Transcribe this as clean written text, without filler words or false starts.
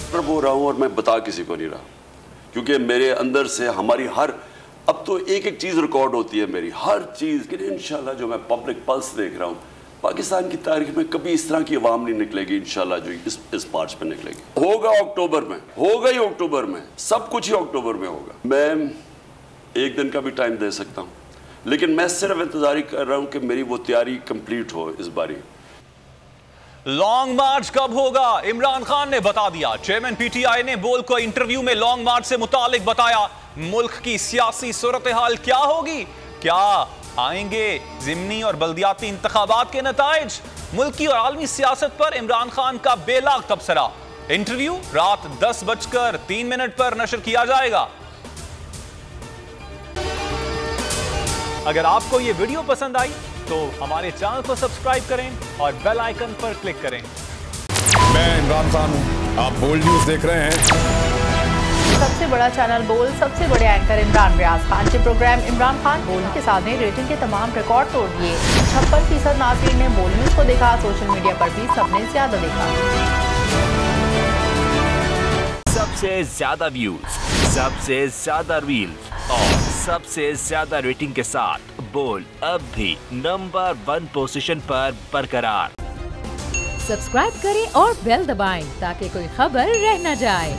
पर वो रहा हूँ और मैं बता किसी को नहीं रहा, क्योंकि मेरे अंदर से हमारी हर, अब तो एक एक चीज़ रिकॉर्ड होती है मेरी, हर चीज़ कि इंशाल्लाह जो मैं पब्लिक पल्स देख रहा हूँ, पाकिस्तान की तारीख में कभी इस तरह की आवाम नहीं निकलेगी इंशाल्लाह जो इस मार्च में निकलेगी। होगा अक्टूबर में, होगा ही अक्टूबर में, सब कुछ ही अक्टूबर में होगा। मैं एक दिन का भी टाइम दे सकता हूँ, लेकिन मैं सिर्फ इंतजार कर रहा हूँ कि मेरी वो तैयारी कंप्लीट हो इस बारी। लॉन्ग मार्च कब होगा? इमरान खान ने बता दिया। चेयरमैन पीटीआई ने बोल को इंटरव्यू में लॉन्ग मार्च से मुतालिक बताया। मुल्क की सियासी सूरत हाल क्या होगी? क्या आएंगे जिमनी और बल्दियाती इंतखाबात के नताइज? मुल्की और आलमी सियासत पर इमरान खान का बेलाग तबसरा। इंटरव्यू रात 10:03 पर नशर किया जाएगा। अगर आपको यह वीडियो पसंद आई तो हमारे चैनल को सब्सक्राइब करें और बेल आइकन पर क्लिक करें। मैं इमरान खान हूं, आप बोल्ड न्यूज देख रहे हैं। सबसे बड़ा चैनल बोल, सबसे बड़े एंकर इमरान रियाज खान के प्रोग्राम इमरान खान बोल के साथ ने रेटिंग के तमाम रिकॉर्ड तोड़ दिए। 56% नाज़रीन ने बोल न्यूज को देखा। सोशल मीडिया पर भी सबने ज्यादा देखा। सबसे ज्यादा व्यूज, सबसे ज्यादा रील्स और सबसे ज्यादा रेटिंग के साथ बोल्ड अब भी नंबर 1 पोजीशन पर बरकरार। सब्सक्राइब करें और बेल दबाएं ताकि कोई खबर रह न जाए।